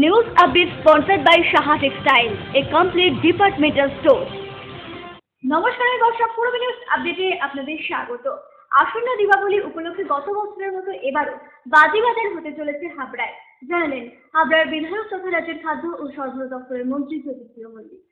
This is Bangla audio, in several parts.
News update sponsored by Shaha Textile, a complete departmental store. নমস্কার দর্শক, পুরো নিউজ আপডেটে আপনাদের স্বাগত। আসন্ন দীপাবলি উপলক্ষে গত বছরের মতো এবারও বাজিবাজার হতে চলেছে হাবড়ায়, জানালেন হাবড়ার বিধায়ক তথা রাজ্যের খাদ্য ও সরবরাহ দপ্তরের মন্ত্রী জ্যোতিপ্রিয় মল্লিক।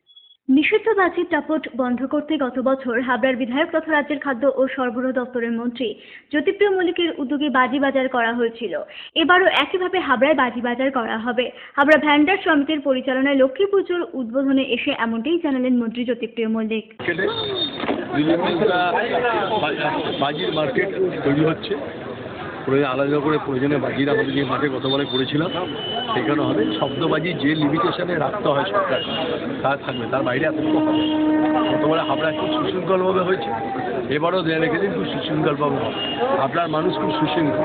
নিষিদ্ধ বাজির দাপট বন্ধ করতে গত বছর হাবড়ার বিধায়ক তথা রাজ্যের খাদ্য ও সরবরাহ দপ্তরের মন্ত্রী জ্যোতিপ্রিয় মল্লিকের উদ্যোগে বাজিবাজার করা হয়েছিল। এবারও একইভাবে হাবড়ায় বাজিবাজার করা হবে। হাবড়া ভ্যান্ডার সমিতির পরিচালনায় লক্ষ্মী পুজোর উদ্বোধনে এসে এমনটাই জানালেন মন্ত্রী জ্যোতিপ্রিয় মল্লিক। বাজির মার্কেট তৈরি হচ্ছে, আলাদা করে প্রয়োজনে বাজির আমাদের যে মাঠে গতবারে করেছিলাম সেখানে হবে। শব্দবাজি যে লিমিটেশনে রাখতে হয় সরকার তার থাকবে, তার বাইরে এতটুকু হবে। গতবারে হাবড়া খুব সুশৃঙ্খলভাবে হয়েছে, এবারও দেয়া রেখেছেন খুব সুশৃঙ্খলভাবে হবে। হাবড়ার মানুষ খুব সুশৃঙ্খল,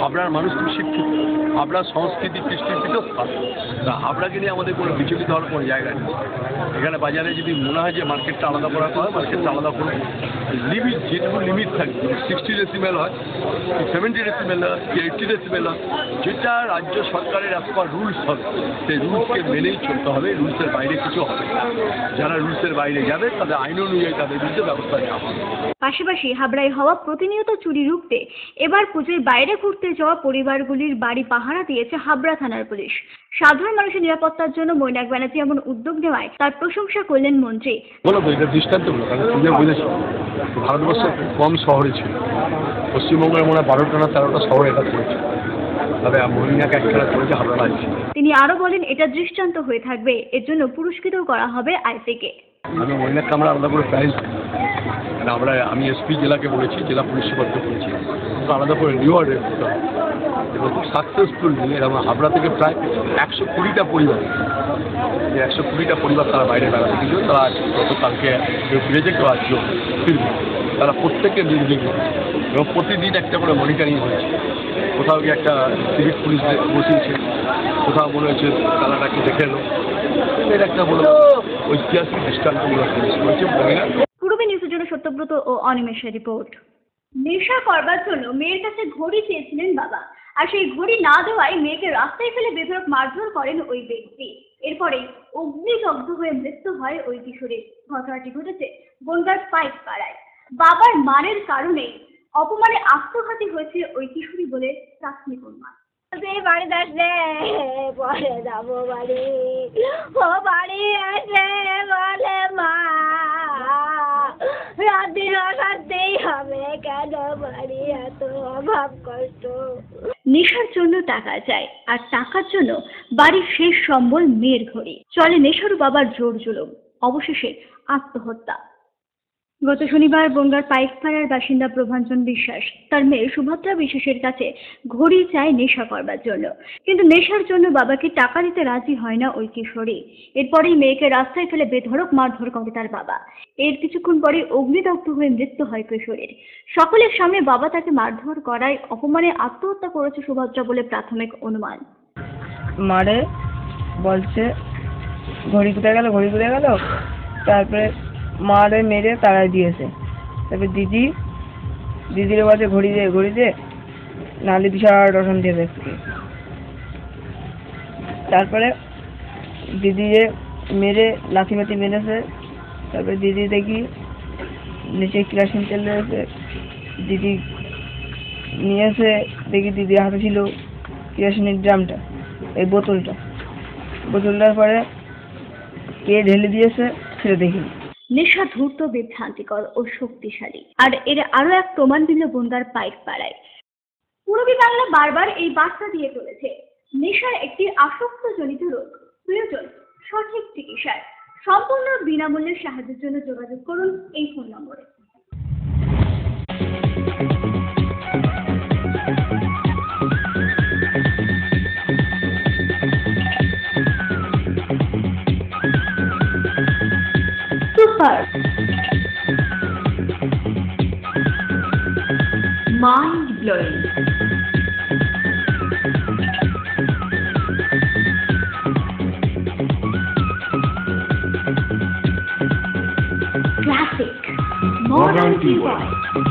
হাবড়ার মানুষ খুব শিক্ষিত, হাবড়ার সংস্কৃতি কৃষ্টির পীঠস্থান। তা হাবড়াকে নিয়ে আমাদের কোনো বিচলিত হওয়ার কোনো জায়গা নেই। এখানে বাজারে যদি মনে হয় যে মার্কেটটা আলাদা করা হয়, মার্কেটটা আলাদা করুন। লিমিট যেটুকু লিমিট থাকবে, 60 ডেসিবেল হয়, 70 ডেসিবেল হয়, 80 ডেসিবেল হয়, যেটা রাজ্য সরকারের অ্যাজ পার রুলস হবে সেই রুলসকে মেনেই চলতে হবে। রুলসের বাইরে কিছু হবে, যারা রুলসের বাইরে যাবে তাদের আইন অনুযায়ী তাদের বিরুদ্ধে ব্যবস্থা নেওয়া হবে। পাশাপাশি হাবড়ায় হওয়া প্রতিনিয়ত চুরি রুখতে এবার পুজোর বাইরে ঘুরতে যাওয়া পরিবারগুলির বাড়ি পাহারা দিয়েছে হাবড়া থানার পুলিশ। সাধারণ মানুষের নিরাপত্তার জন্য মৈনাক ব্যানার্জি এমন উদ্যোগ নেওয়ায় তার প্রশংসা করলেন মন্ত্রী। বলো তো, এটা দৃষ্টান্তমূলক। কারণ তুমি বুঝেছ ভারতবর্ষের কম শহরে ছিল, পশ্চিমবঙ্গের মনে হয় 12টা না 13টা শহরে এটা করেছে, তবে মৈনাক একটা করেছে হাবড়া। তিনি আরো বলেন, এটা দৃষ্টান্ত হয়ে থাকবে, এর জন্য পুরস্কৃত করা হবে আইসিকে। আমি মৈনাককে আমরা আলাদা করে প্রাইজ, আমি এসপি জেলাকে বলেছি, জেলা পুলিশ সুপারকে বলেছি, আলাদা করে রিওয়ার্ড করতে হবে। এবং খুব সাকসেসফুল নিয়ে এরকম হাবড়া থেকে প্রায় 120টা পরিবার, যে 120টা পরিবার তারা বাইরে বেড়াতে গিয়েছিল, তারা গতকালকে কেউ ফিরেছে, কেউ আজকেও ফিরবে। তারা প্রত্যেকে নির্বিঘ্ন এবং প্রতিদিন একটা করে মনিটরিং হয়েছে। কোথাও গিয়ে একটা সিভিক পুলিশ বসিয়েছে, কোথাও মনে হয়েছে তারাটাকে দেখে এলো। এর একটা বড় ঐতিহাসিক দৃষ্টান্তমূলক জিনিস হয়েছে। পূর্বে নিউজের জন্য সত্যব্রত ও অনিমেষের রিপোর্ট। নেশা করবার জন্য মেয়ের কাছে ঘড়ি চেয়েছিলেন বাবা, আর সেই ঘড়ি না দেওয়ায় মেয়েকে রাস্তায় ফেলে বেধড়ক মারধর করেন ওই ব্যক্তি। এরপরেই অগ্নিদগ্ধ হয়ে মৃত্যু হয় ওই কিশোরীর। ঘটনাটি ঘটেছে বনগাঁর পাইক পাড়ায়। বাবার মারের কারণে অপমানে আত্মঘাতী হয়েছে ওই কিশোরী বলে প্রাথমিক অনুমান। বাড়ি আসলে পরে যাবো বাড়ি, ও বাড়ি আসলে বলে মা রাত্রির অশান্তিই হবে, কেন বাড়ি এত অভাব কষ্ট। নেশার জন্য টাকা চায়, আর টাকার জন্য বাড়ির শেষ সম্বল মেয়ের ঘড়ি। চলে নেশারু বাবার জোর জুলুম, অবশেষে আত্মহত্যা। গত শনিবার বনগাঁর পাইকপাড়ার বাসিন্দা প্রভাঞ্জন বিশ্বাস তার মেয়ে সুভদ্রা বিশ্বাসের কাছে ঘড়ি চায় নেশা করবার জন্য, কিন্তু নেশার জন্য বাবাকে টাকা দিতে রাজি হয় না ওই কিশোরী। এরপরেই মেয়েকে রাস্তায় ফেলে বেধড়ক মারধর করে তার বাবা। এর কিছুক্ষণ পরে অগ্নিদগ্ধ হয়ে মৃত্যু হয় কিশোরীর। সকলের সামনে বাবা তাকে মারধর করায় অপমানে আত্মহত্যা করেছে সুভদ্রা বলে প্রাথমিক অনুমান। মারে বলছে ঘড়ি কোথায় গেল, ঘড়ি কোথায় গেল। তারপরে মারে মেরে তাড়াই দিয়েছে। তারপরে দিদির বাজে ঘড়ি দে নাহলে বিশাল রসন দিয়ে দেখছে। তারপরে দিদিরে মেরে লাথি মাথি মেরেছে। তারপরে দিদি দেখি নিচে কেরোসিন তেল রয়েছে, দিদি নিয়েছে, দেখি দিদি হাতে ছিল কেরোসিনের ড্রামটা, এই বোতলটার পরে কে ঢেলে দিয়েছে সেটা দেখিনি। নেশা ধূর্ত, বিভ্রান্তিকর ও শক্তিশালী, আর এর আরো এক প্রমাণ দিল বনগাঁর পাইক পাড়ায়। পূর্বী বাংলা বারবার এই বার্তা দিয়ে চলেছে, নেশা একটি আসক্তজনিত রোগ, প্রয়োজন সঠিক চিকিৎসার। সম্পূর্ণ বিনামূল্যে সাহায্যের জন্য যোগাযোগ করুন এই ফোন নম্বরে। Mind blowing. Classic. Modern T-Boy.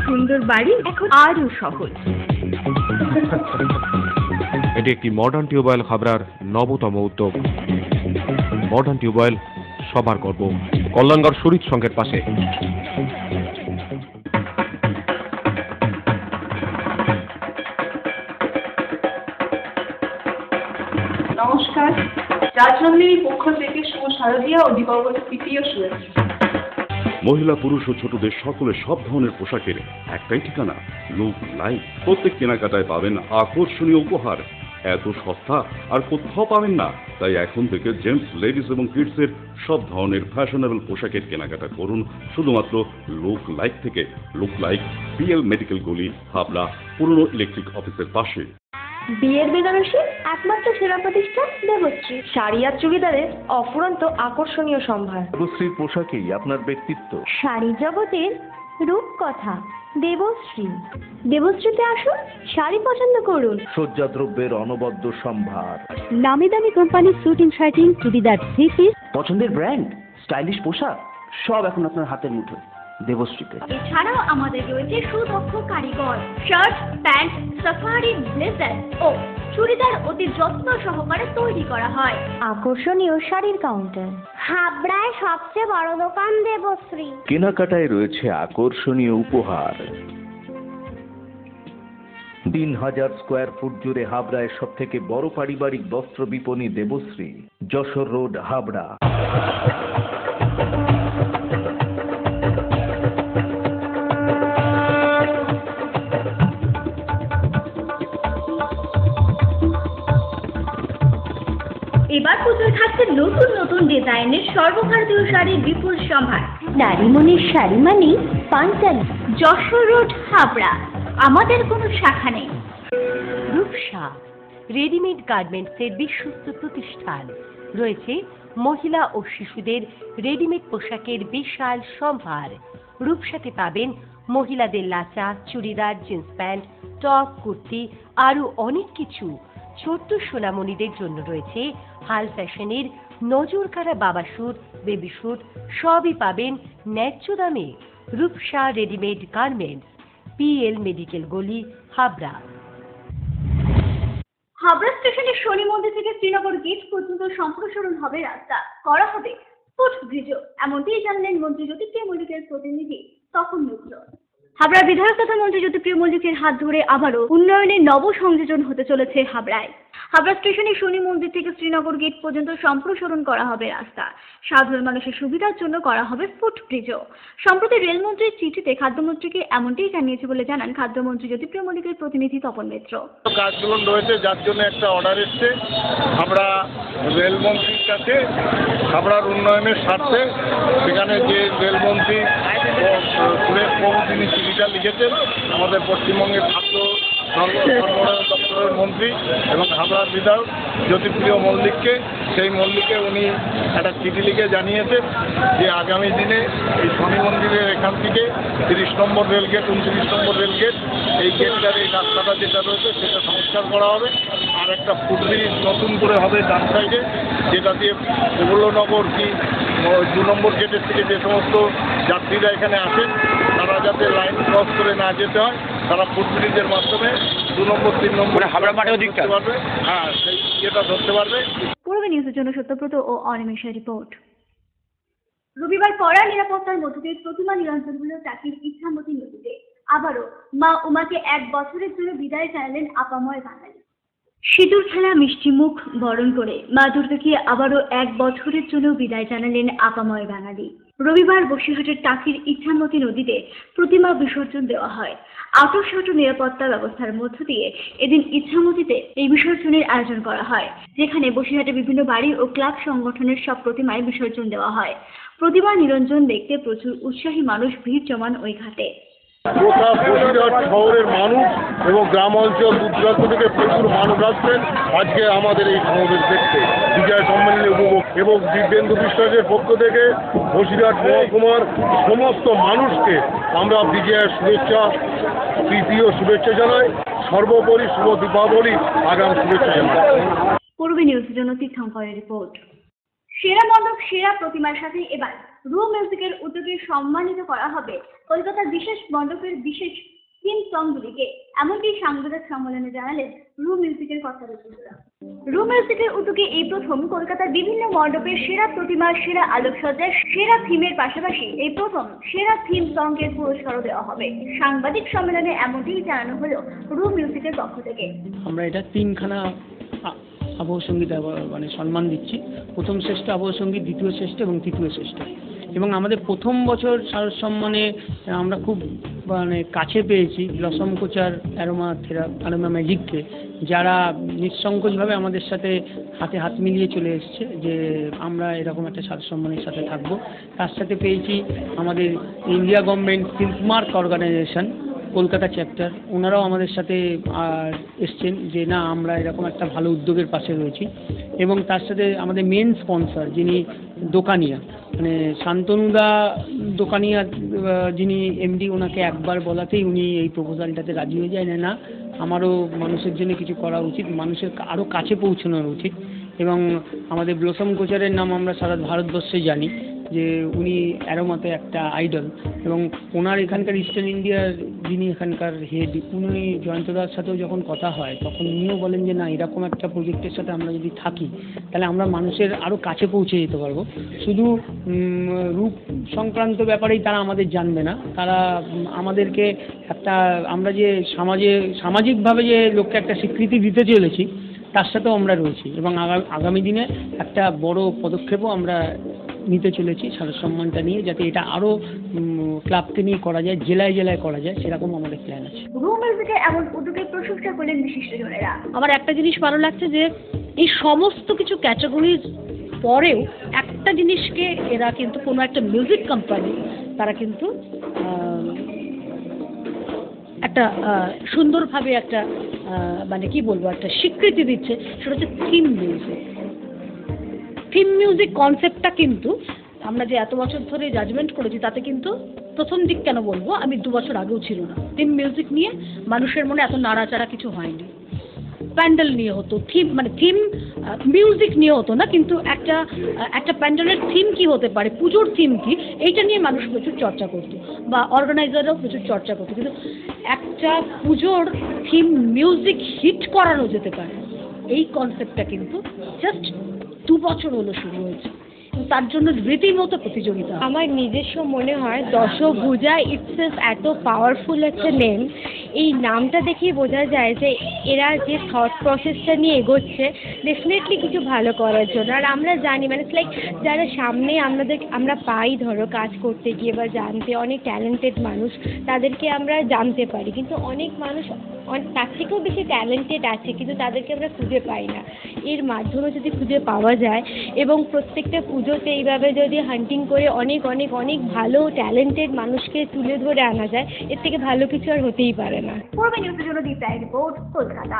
সুন্দর বাড়ি এখন আরো সহজ। এটি একটি মডার্ন টিউবওয়েল হাবড়ার নবতম উদ্যোগ। মডার্ন টিউবওয়েল সবার গর্ব। কল্যাণগড় শরীর সংঘের পাশে। নমস্কার, রাজনন্দিনীর পক্ষ থেকে শুভ শারদীয়া ও দীপাবলি তৃতীয় শুভেচ্ছা। মহিলা পুরুষ ও ছোটদের সকলের সব ধরনের পোশাকের একটাই ঠিকানা, লুক লাইক। প্রত্যেক কেনাকাটায় পাবেন আকর্ষণীয় উপহার। এত সস্তা আর কোথাও পাবেন না। তাই এখন থেকে জেন্টস, লেডিস এবং কিডসের সব ধরনের ফ্যাশনেবল পোশাকের কেনাকাটা করুন শুধুমাত্র লুক লাইক থেকে। লুক লাইক, পিএল মেডিকেল গলি, হাবড়া, পুরনো ইলেকট্রিক অফিসের পাশে। বিয়ের বেনারসি একমাত্র সেরা প্রতিষ্ঠান দেবশ্রী। শাড়ি আর চুড়িদারের অফুরন্ত আকর্ষণীয় সম্ভার। দেবশ্রীর পোশাকেই আপনার ব্যক্তিত্ব। শাড়ি জগতের রূপকথা দেবশ্রী। দেবশ্রীতে আসুন, শাড়ি পছন্দ করুন। সজ্জাদ্রব্যের অনবদ্য সম্ভার। নামি দামি কোম্পানির শুটিং শার্টিং, চুড়িদার, থ্রি পিস, পছন্দের ব্র্যান্ড, স্টাইলিশ পোশাক সব এখন আপনার হাতের মুঠোয় দেবশ্রীতে। এছাড়াও আমাদের রয়েছে সুদক্ষ কারিগর। শার্ট, প্যান্ট, সাফারি, ব্লেজার ও চুড়িদার অতি যত্ন সহকারে তৈরি করা হয়। আকর্ষণীয় শাড়ির কাউন্টার। হাবড়ায় সবচেয়ে বড় দোকান দেবশ্রী। কেনাকাটায় রয়েছে আকর্ষণীয় উপহার। 3000 স্কোয়ার ফুট জুড়ে হাবড়ায় সব থেকে বড় পারিবারিক বস্ত্র বিপণী দেবশ্রী, যশোর রোড, হাবড়া। এবার পুজোয় থাকছে নতুন নতুন ডিজাইনের সর্বভারতীয় শাড়ির বিপুল সম্ভার। নারী মনের শাড়ি মানেই পাঞ্চালী। যশোর রোড, হাবড়া। আমাদের কোনো শাখা নেই। রূপসা রেডিমেড গার্মেন্টসের বিশ্বস্ত প্রতিষ্ঠান। রয়েছে মহিলা ও শিশুদের রেডিমেড পোশাকের বিশাল সম্ভার। রূপসাতে পাবেন মহিলাদের lachha, churidar, jeans pant, top, kurti, আরও অনেক কিছু। ছোট্ট সোনামণিদের জন্য রয়েছে হাল ফ্যাশনের নজর কাড়া বাবা স্যুট, বেবি স্যুট, সবই পাবেন ন্যায্য দামে। Rupsa readymade garments, PL medical গলি, হাবড়া। হাবড়া স্টেশনের শনি মন্দির থেকে শ্রীনগর গেট পর্যন্ত সম্প্রসারণ হবে রাস্তা, করা হবে ফুটব্রিজও। এমনটিই জানলেন মন্ত্রী জ্যোতিপ্রিয় মল্লিকের প্রতিনিধি তপন মিত্র। হাবড়ার বিধায়ক তথা মন্ত্রী জ্যোতিপ্রিয় মল্লিকের হাত ধরে আবারও উন্নয়নের নব সংযোজন হতে চলেছে হাবড়ায়। হাবড়া স্টেশনে শনি মন্দির থেকে শ্রীনগর গেট পর্যন্ত সম্প্রসারণ করা হবে রাস্তা। সাধারণ মানুষের সুবিধার জন্য করা হবে ফুটব্রিজও। সম্প্রতি রেলমন্ত্রীর চিঠিতে খাদ্যমন্ত্রীকে এমনটিই জানিয়েছে বলে জানান খাদ্যমন্ত্রী জ্যোতিপ্রিয় মল্লিকের প্রতিনিধি তপন মিত্র। কাজগুলো রয়েছে, যার জন্য একটা অর্ডার এসছে হাবড়া রেলমন্ত্রীর কাছে, হাবড়ার উন্নয়নের স্বার্থে। সেখানে যে রেলমন্ত্রী সুরেশ প্রভু তিনি চিঠিটা লিখেছেন, আমাদের পশ্চিমবঙ্গের খাদ্য সরবরাহ দপ্তরের মন্ত্রী এবং হাবড়ার বিধায়ক জ্যোতিপ্রিয় মল্লিককে, সেই মল্লিকে উনি একটা চিঠি লিখে জানিয়েছেন যে আগামী দিনে এই শনি মন্দিরের এখান থেকে 30 নম্বর রেলগেট, 29 নম্বর রেলগেট, এই গেটটার এই রাস্তাটা যেটা রয়েছে সেটা সংস্কার করা হবে। আর একটা ফুটব্রিজ নতুন করে হবে ডান সাইডে, যেটা দিয়ে প্রফুল্লনগর কি 2 নম্বর গেটের থেকে যে সমস্ত যাত্রীরা এখানে আসেন তারা যাতে লাইন ক্রস করে না যেতে হয়, তারা ফুটব্রিজের মাধ্যমে 2 নম্বর 3 নম্বর হাবড়া মাঠেও দিকতে পারবে। হ্যাঁ, সেই ইয়েটা ধরতে পারবে। পূর্ব নিউজের জন্য সত্যব্রত ও অনিমেষের রিপোর্ট। রবিবার কড়া নিরাপত্তার মধ্যে দিয়ে প্রতিমা নিরঞ্জন হল চাকরির ইচ্ছামতি নদীতে। আবারও মা উমাকে 1 বছরের জন্য বিদায় জানালেন আপাময় বাঙালি। সিঁদুর খেলা মিষ্টি মুখ বরণ করে মা দুর্গাকে আবারও 1 বছরের জন্য বিদায় জানালেন আপাময় বাঙালি। রবিবার বসিরহাটের টাকির ইচ্ছামতি নদীতে প্রতিমা বিসর্জন দেওয়া হয়। আঁটসাঁট নিরাপত্তা ব্যবস্থার মধ্য দিয়ে এদিন ইচ্ছামতিতে এই বিসর্জনের আয়োজন করা হয়, যেখানে বসিরহাটে বিভিন্ন বাড়ি ও ক্লাব সংগঠনের সব প্রতিমায় বিসর্জন দেওয়া হয়। প্রতিমা নিরঞ্জন দেখতে প্রচুর উৎসাহী মানুষ ভিড় জমান ওই ঘাটে। গোটা বসিরহাট শহরের মানুষ এবং গ্রাম অঞ্চল দূর দূরান্ত থেকে প্রচুর মানুষ আসছেন আজকে আমাদের এই সমাবেশ দেখতে, বিজয় সম্মেলনে উপভোগ। এবং দিব্যেন্দু বিশ্বাসের পক্ষ থেকে বসিরহাট মহকুমার সমস্ত মানুষকে আমরা বিজয়ের শুভেচ্ছা, প্রীতি ও শুভেচ্ছা জানাই। সর্বোপরি শুভ দীপাবলি আগাম শুভেচ্ছা জানাই। পূর্বী নিউজের জন্য তীর্থঙ্করের রিপোর্ট। সেরা মণ্ডপ, সেরা প্রতিমার সাথে এবার রু মিউজিকের উদ্যোগে সম্মানিত করা হবে কলকাতার বিশেষ মণ্ডপের বিশেষ থিম সংগুলিকে। এমনকি সাংবাদিক সম্মেলনে জানালেন রু মিউজিকের কথা বলছিলাম। রু মিউজিকের উদ্যোগে এই প্রথম কলকাতার বিভিন্ন মণ্ডপের সেরা প্রতিমা, সেরা আলোকসজ্জার সেরা থিমের পাশাপাশি এই প্রথম সেরা থিম সঙ্গের পুরস্কারও দেওয়া হবে। সাংবাদিক সম্মেলনে এমনটি জানানো হলো রু মিউজিকের পক্ষ থেকে। আমরা এটা 3খানা আবহসঙ্গীত মানে সম্মান দিচ্ছি। প্রথম শ্রেষ্ঠ আবহসঙ্গীত, দ্বিতীয় শ্রেষ্ঠ এবং তৃতীয় শ্রেষ্ঠ। এবং আমাদের প্রথম বছর শারদ সম্মানে আমরা খুব মানে কাছে পেয়েছি ব্লসম কোচার অ্যারোমা ম্যাজিককে, যারা নিঃসংকোচভাবে আমাদের সাথে হাতে হাত মিলিয়ে চলে এসছে যে আমরা এরকম একটা শারদ সম্মানের সাথে থাকবো। তার সাথে পেয়েছি আমাদের India government Silk Mark organisation Kolkata chapter, ওনারাও আমাদের সাথে এসছেন যে না আমরা এরকম একটা ভালো উদ্যোগের পাশে রয়েছি। এবং তার সাথে আমাদের মেন স্পন্সর যিনি দোকানিয়া, মানে শান্তনুদা দোকানিয়া যিনি এমডি, ওনাকে একবার বলাতেই উনি এই প্রপোজালটাতে রাজি হয়ে যায় না আমারও মানুষের জন্য কিছু করা উচিত, মানুষের আরও কাছে পৌঁছানোর উচিত। এবং আমাদের ব্লসম কোচারের নাম আমরা সারা ভারতবর্ষে জানি যে উনি অ্যারোমাতে একটা আইডল, এবং ওনার এখানকার ইস্টার্ন ইন্ডিয়ার যিনি এখানকার হেড, উনি জয়ন্তদার সাথেও যখন কথা হয় তখন উনিও বলেন যে না এরকম একটা প্রজেক্টের সাথে আমরা যদি থাকি তাহলে আমরা মানুষের আরও কাছে পৌঁছে যেতে পারবো। শুধু রূপ সংক্রান্ত ব্যাপারেই তারা আমাদের জানবে না, তারা আমাদেরকে একটা আমরা যে সামাজিকভাবে যে লোককে একটা স্বীকৃতি দিতে চলেছি তার সাথেও আমরা রয়েছি। এবং আগামী দিনে একটা বড় পদক্ষেপও আমরা নিতে চলেছি শারদ সম্মানটা নিয়ে, যাতে এটা আরও ক্লাবকে নিয়ে করা যায়, জেলায় জেলায় করা যায়, সেরকম আমাদের প্ল্যান আছে। রু মিউজিকে এমন উদ্যোগের প্রশংসা করলেন বিশিষ্টজনেরা। আমার একটা জিনিস ভালো লাগছে যে এই সমস্ত কিছু ক্যাটাগরির পরেও একটা জিনিসকে এরা কিন্তু কোনো একটা মিউজিক কোম্পানি তারা কিন্তু একটা সুন্দরভাবে একটা মানে কি বলবো একটা স্বীকৃতি দিচ্ছে, সেটা হচ্ছে থিম মিউজিক। থিম মিউজিক কনসেপ্টটা কিন্তু আমরা যে এত বছর ধরে জাজমেন্ট করেছি তাতে কিন্তু প্রথম দিক কেন বলবো, আমি 2 বছর আগেও ছিল না। থিম মিউজিক নিয়ে মানুষের মনে এত নাড়াচাড়া কিছু হয়নি। প্যান্ডেল নিয়ে হতো, থিম মানে থিম মিউজিক নিয়ে হতো না, কিন্তু একটা প্যান্ডেলের থিম কি হতে পারে, পুজোর থিম কি, এইটা নিয়ে মানুষ প্রচুর চর্চা করতো বা অর্গানাইজাররাও প্রচুর চর্চা করতো। কিন্তু একটা পুজোর থিম মিউজিক হিট করানো যেতে পারে, এই কনসেপ্টটা কিন্তু জাস্ট 2 বছর হলো শুরু হয়েছে। তার জন্য রীতিমতো প্রতিযোগিতা। আমার নিজস্ব মনে হয় দশভুজা ইটসেলফ এত পাওয়ারফুল একটা নেম, এই নামটা দেখেই বোঝা যায় যে এরা যে থট প্রসেসটা নিয়ে এগোচ্ছে ডেফিনেটলি কিছু ভালো করার জন্য। আর আমরা জানি মানে ইটস লাইক যারা সামনে আমরা পাই ধরো কাজ করতে গিয়ে বা জানতে, অনেক ট্যালেন্টেড মানুষ তাদেরকে আমরা জানতে পারি, কিন্তু অনেক মানুষ তার থেকেও বেশি ট্যালেন্টেড আছে কিন্তু তাদেরকে আমরা খুঁজে পাই না। এর মাধ্যমে যদি খুঁজে পাওয়া যায় এবং প্রত্যেকটা পুজোতে এইভাবে যদি হান্টিং করে অনেক অনেক অনেক ভালো ট্যালেন্টেড মানুষকে তুলে ধরে আনা যায়, এর থেকে ভালো কিছু আর হতেই পারে না। পূর্ব নিউজের জন্য দীপ্তার রিপোর্ট, কলকাতা।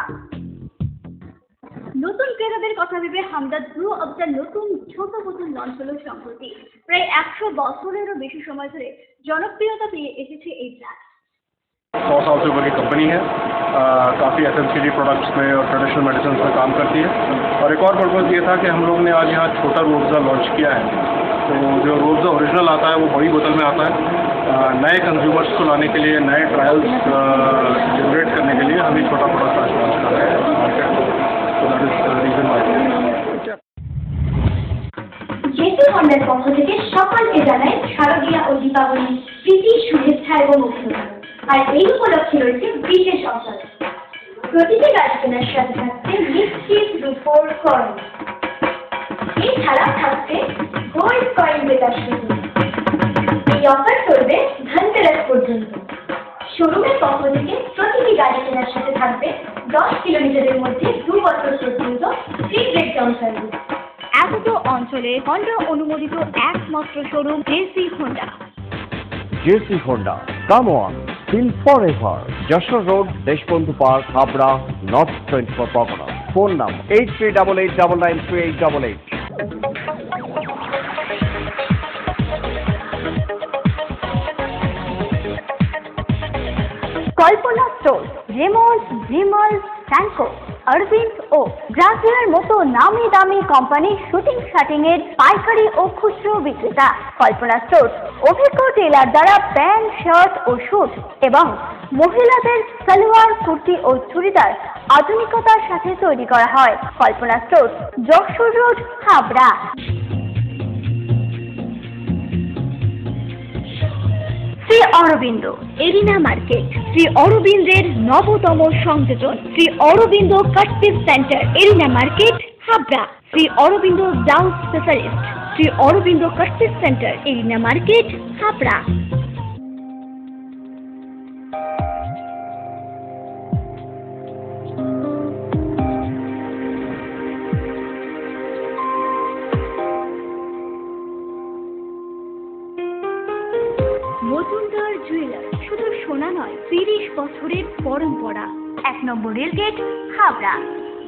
নতুন ক্রেতাদের কথা ভেবে হামদর্দ ব্লু অবজার নতুন ছোট পুতুল লঞ্চ হলো সম্প্রতি। প্রায় 100 বছরেরও বেশি সময় ধরে জনপ্রিয়তা পেয়ে এসেছে এই ব্র্যান্ড। 100 साल से ऊपर की कंपनी है, काफ़ी FMCG प्रोडक्ट्स में और ट्रेडिशनल मेडिसिन में काम करती है। और एक और पर्पज़ ये था कि हम लोग ने आज यहाँ छोटा रूअफ़ज़ा लॉन्च किया है। तो जो रूअफ़ज़ा ओरिजिनल आता है वो बड़ी बोतल में आता है। नए कंज्यूमर्स को लाने के लिए, नए ट्रायल्स जनरेट करने के लिए हम ये छोटा प्रोडक्ट आज लॉन्च कर रहे हैं मार्केट को। तो that is the reason why. JC হোন্ডার পক্ষ থেকে সকলকে জানাই শারদীয়া ও দীপাবলির প্রীতি, শুভেচ্ছা এবং অভিনন্দন। আর এই উপলক্ষে রয়েছে বিশেষ অফার। প্রতিটি গাড়ি কেনার সাথে থাকছে নিশ্চিত রূপোর কয়েন, এছাড়া থাকছে গোল্ড কয়েন জেতার সুযোগ। এই অফার চলবে ধনতেরাস পর্যন্ত। শোরুমের পক্ষ থেকে প্রতিটি গাড়ি কেনার সাথে থাকবে 10 কিলোমিটারের মধ্যে 2 বছর পর্যন্ত ফ্রি ব্রেকডাউন সার্ভিস। এত অঞ্চলে হন্ডা অনুমোদিত একমাত্র showroom JC Honda. JC Honda, come on, feel forever, Jessore road, Deshbandhu park, Habra, north 24 Parganas. Phone number 8388993888। Kalpana store, Raymonds, Vimal, Franco, Aurobindo ও ব্রাজিলের মতো নামি দামি কোম্পানির শুটিং শাটিং এর পাইকারি ও খুচরো বিক্রেতা। কল্পনা স্টোর্স অভিজ্ঞ টেলার দ্বারা প্যান্ট, শার্ট ও স্যুট এবং মহিলাদের সালোয়ার, কুর্তি ও চুড়িদার আধুনিকতার সাথে তৈরি করা হয়। Kalpana stores, Jessore road, Habra. Shri Aurobindo arena market, Shri অরবিন্দের নবতম সংযোজন, Shri Aurobindo cut piece centre, arena market, Habra. Shri Aurobindo blouse specialist, Shri Aurobindo cut piece centre, arena market, Habra. Majumdar jeweller, শুধু সোনা নয়, 30 বছরের পরম্পরা। 1 নম্বর রেলগেট, হাবড়া।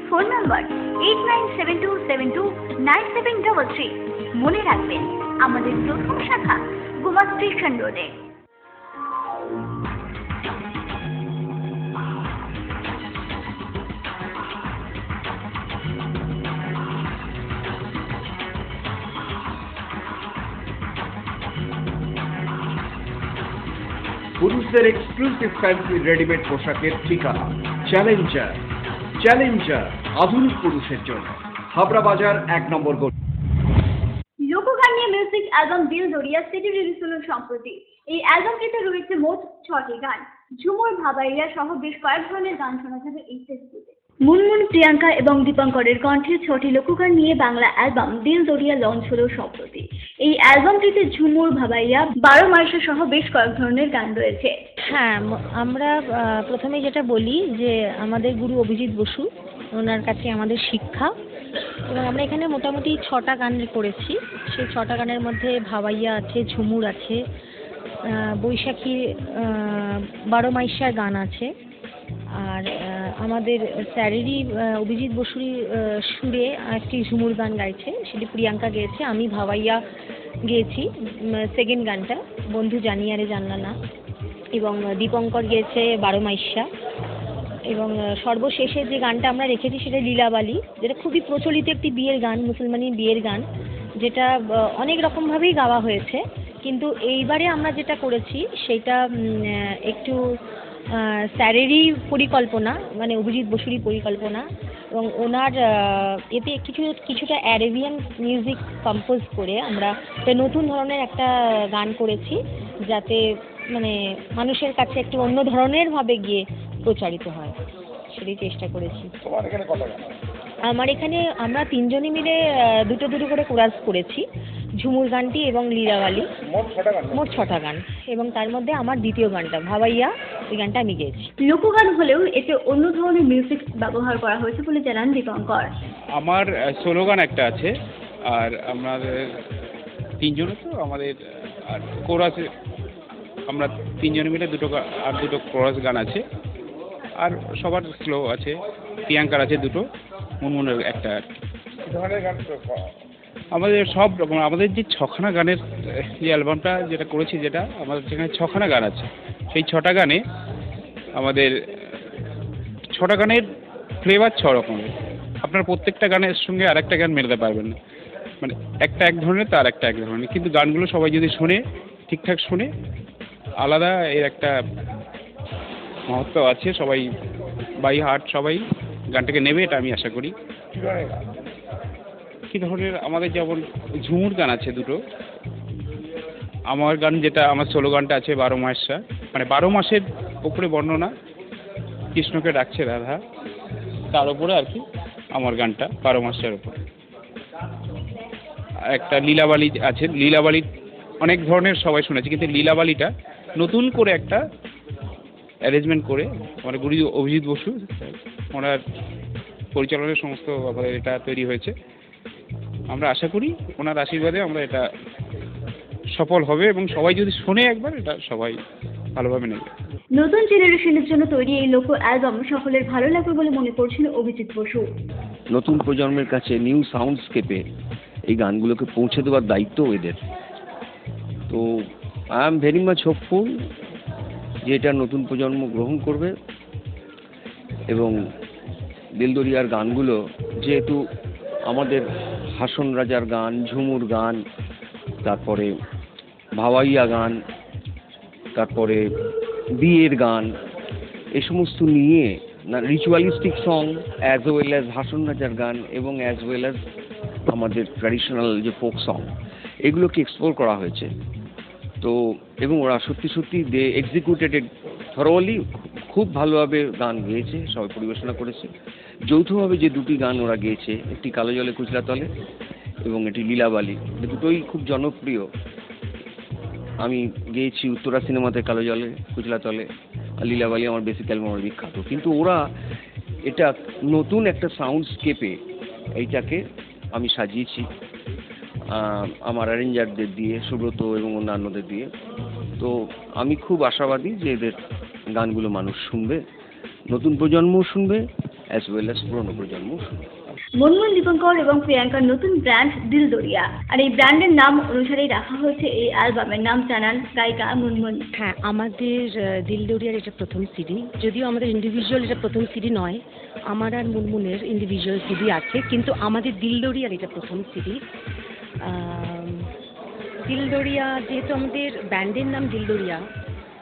Phone number 8972729733। মনে রাখবেন, আমাদের প্রথম শাখা গোমা স্টেশন রোডে। পুরুষদের এক্সক্লুসিভ ফ্যান্সি রেডিমেড পোশাকের ঠিকানা চ্যালেঞ্জার। চ্যালেঞ্জার আধুনিক পুরুষের জন্য, হাবড়া বাজার 1 নম্বর গলি। লোকগান নিয়ে মিউজিক অ্যালবাম দিল দরিয়া সিডি রিলিজ হলো সম্প্রতি। এই অ্যালবামটিতে রয়েছে মোট 6টি গান। ঝুমুর, ভাবাইয়া সহ বেশ কয়েক ধরনের গান শোনা যাবে এই সিডিতে। মুনমুন, প্রিয়াঙ্কা এবং দীপঙ্করের কণ্ঠে 6টি লোকগান নিয়ে বাংলা অ্যালবাম দিল দরিয়া লঞ্চ হলো সম্প্রতি। এই অ্যালবামটিতে ঝুমুর, ভাবাইয়া, 12 মাইশা সহ বেশ কয়েক ধরনের গান রয়েছে। হ্যাঁ, আমরা প্রথমে যেটা বলি যে আমাদের গুরু অভিজিৎ বসু, ওনার কাছে আমাদের শিক্ষা, এবং আমরা এখানে মোটামুটি 6টা গান করেছি। সেই 6টা গানের মধ্যে ভাবাইয়া আছে, ঝুমুর আছে, বৈশাখী, 12 মাইশার গান আছে, আর আমাদের স্যারেরই অভিজিৎ বসুরই সুরে একটি ঝুমুর গান গাইছে, সেটি প্রিয়াঙ্কা গেয়েছে। আমি ভাবাইয়া গেয়েছি সেকেন্ড গানটা, বন্ধু জানিয়ারে জানলা না, এবং দীপঙ্কর গেয়েছে 12 মাইশা। এবং সর্বশেষে যে গানটা আমরা রেখেছি সেটা লীলাবালি, যেটা খুবই প্রচলিত একটি বিয়ের গান, মুসলমানি বিয়ের গান, যেটা অনেক রকমভাবেই গাওয়া হয়েছে। কিন্তু এইবারে আমরা যেটা করেছি সেটা একটু স্যারেরই পরিকল্পনা, মানে অভিজিৎ বসুরই পরিকল্পনা, এবং ওনার এতে কিছুটা অ্যারেবিয়ান মিউজিক কম্পোজ করে আমরা একটা নতুন ধরনের একটা গান করেছি, যাতে মানে মানুষের কাছে একটু অন্য ধরনের ভাবে গিয়ে প্রচারিত হয়, সেটাই চেষ্টা করেছি। আমার এখানে আমরা 3জনই মিলে দুটো করে কোরাস করেছি, ঝুমুর গানটি এবং লীলাবালি, মোট 6টা গান, এবং তার মধ্যে আমার দ্বিতীয় গানটা ভাবাইয়া, এই গানটা আমি গেয়েছি। লোকগান হলেও এতে অন্য ধরনের মিউজিক ব্যবহার করা হয়েছে বলে জানান দীপঙ্কর। আমার সোলো গান একটা আছে, আর আমাদের 3জন তো আমাদের, আর কোরাসে আমরা 3জনে মিলে দুটো কোরাস গান আছে, আর সবার স্লো আছে, প্রিয়াঙ্কার আছে 2টো, মুনমুনের একটা। আমাদের সব রকম, আমাদের যে 6খানা গানের যে অ্যালবামটা যেটা করেছি, যেটা আমাদের যেখানে 6খানা গান আছে, সেই 6টা গানে আমাদের 6টা গানের ফ্লেভার 6 রকমের। আপনার প্রত্যেকটা গানের সঙ্গে আরেকটা গান মেলাতে পারবেন না, মানে একটা এক ধরনের তো আর একটা এক ধরনের, কিন্তু গানগুলো সবাই যদি শোনে, ঠিকঠাক শোনে, আলাদা এর একটা মহত্ব আছে। সবাই বাই হার্ট সবাই গানটাকে নেবে, এটা আমি আশা করি। কী ধরনের আমাদের যেমন ঝুমুর গান আছে 2টো, আমার গান যেটা আমার সোলো গানটা আছে 12 মাসা, মানে 12 মাসের উপরে বর্ণনা, কৃষ্ণকে ডাকছে রাধা, তার উপরে আর কি আমার গানটা 12 মাসের উপরে। একটা লীলাবালি আছে, লীলাবালি অনেক ধরনের সবাই শুনেছে, কিন্তু লীলাবালিটা নতুন করে একটা অ্যারেঞ্জমেন্ট করে আমার গুরু অভিজিৎ বসু ওনার পরিচালনায় সমস্ত আমাদের এটা তৈরি হয়েছে। আমরা আশা করি ওনার আশীর্বাদে আমরা এটা সফল হবে, এবং সবাই যদি শোনে একবার, এটা সবাই ভালোভাবে নেবে। নতুন জেনারেশনের জন্য তৈরি এই লোক অ্যালবাম সকলের ভালো লাগবে বলে মনে করছেন অভিজিৎ বসু। নতুন প্রজন্মের কাছে নিউ সাউন্ডস্কেপে এই গানগুলোকে পৌঁছে দেওয়ার দায়িত্ব এদের। তো I am very much hopeful যে এটা নতুন প্রজন্ম গ্রহণ করবে, এবং দিলদরিয়ার গানগুলো যেহেতু আমাদের হাসন রাজার গান, ঝুমুর গান, তারপরে ভাওয়াইয়া গান, তারপরে বিয়ের গান, এ সমস্ত নিয়ে না ritualistic song as well as Hason রাজার গান এবং অ্যাজ ওয়েল অ্যাজ আমাদের ট্র্যাডিশনাল যে ফোক সং, এগুলোকে এক্সপ্লোর করা হয়েছে। তো এবং ওরা সত্যি সত্যি দে এক্সিকিউটেড ইট থরোলি, খুব ভালোভাবে গান গেয়েছে, সবাই পরিবেশনা করেছে। যৌথভাবে যে দুটি গান ওরা গেয়েছে, একটি কালো জলে কুচলা তলে এবং এটি লীলাবালি, দুটোই খুব জনপ্রিয়। আমি গেয়েছি উত্তরা সিনেমাতে কালো জলে কুচলা তলে, আর লীলাবালি আমার বেসিক অ্যালবামের বিখ্যাত। কিন্তু ওরা এটা নতুন একটা সাউন্ডস্কেপে এইটাকে আমি সাজিয়েছি আমার অ্যারেঞ্জারদের দিয়ে, সুব্রত এবং অন্যান্যদের দিয়ে। তো আমি খুব আশাবাদী যে এদের গানগুলো মানুষ শুনবে, নতুন প্রজন্মও শুনবে অ্যাজ ওয়েল অ্যাজ পুরনো প্রজন্মও শুনবে। মুনমুন দীপঙ্কর এবং প্রিয়াঙ্কার নতুন ব্র্যান্ড দিলদরিয়া, আর এই ব্র্যান্ডের নাম অনুসারেই রাখা হয়েছে এই অ্যালবামের নাম, জানান গায়িকা মুনমুন। হ্যাঁ, আমাদের দিলদরিয়ার এটা প্রথম সিডি, যদিও আমাদের ইন্ডিভিজুয়াল এটা প্রথম সিডি নয়, আমার আর মুনমুনের ইন্ডিভিজুয়াল সিডি আছে, কিন্তু আমাদের দিলদরিয়ার এটা প্রথম সিডি। দিলদরিয়া যেহেতু আমাদের ব্যান্ডের নাম দিলদরিয়া,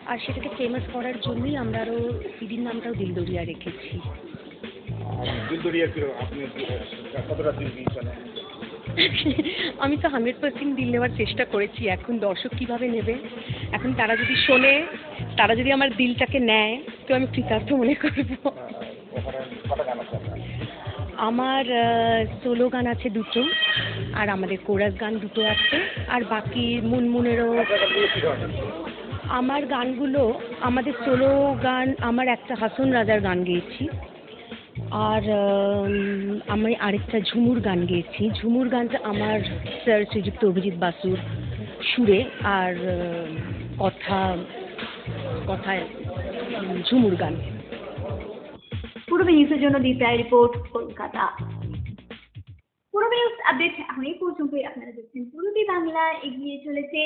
আর সেটাকে ফেমাস করার জন্যই আমরা আরও সিডির নামটাও দিলদরিয়া রেখেছি। আমি তো 100% দিল নেওয়ার চেষ্টা করেছি। এখন দর্শক কিভাবে নেবে, এখন তারা যদি শোনে, তারা যদি আমার দিলটাকে নেয়, তো আমি কৃতার্থ মনে করব। আমার সোলো গান আছে দুটো, আর আমাদের কোরাস গান দুটো আছে, আর বাকি মুনমুনেরও। আমার গানগুলো, আমাদের সোলো গান, আমার একটা হাসন রাজার গান গেয়েছি, আর আমি আরেকটা ঝুমুর গান গেয়েছি। ঝুমুর গানটা আমার স্যার শ্রীযুক্ত অভিজিৎ বাসুর সুরে, আর কথায় ঝুমুর গান। পূর্বী নিউজের জন্য দীপ্রায় রিপোর্ট, কলকাতা। পূর্বী নিউজ আপডেট এখন এই পর্যন্তই। আপনারা দেখছেন পূর্বী বাংলা, এগিয়ে চলেছে।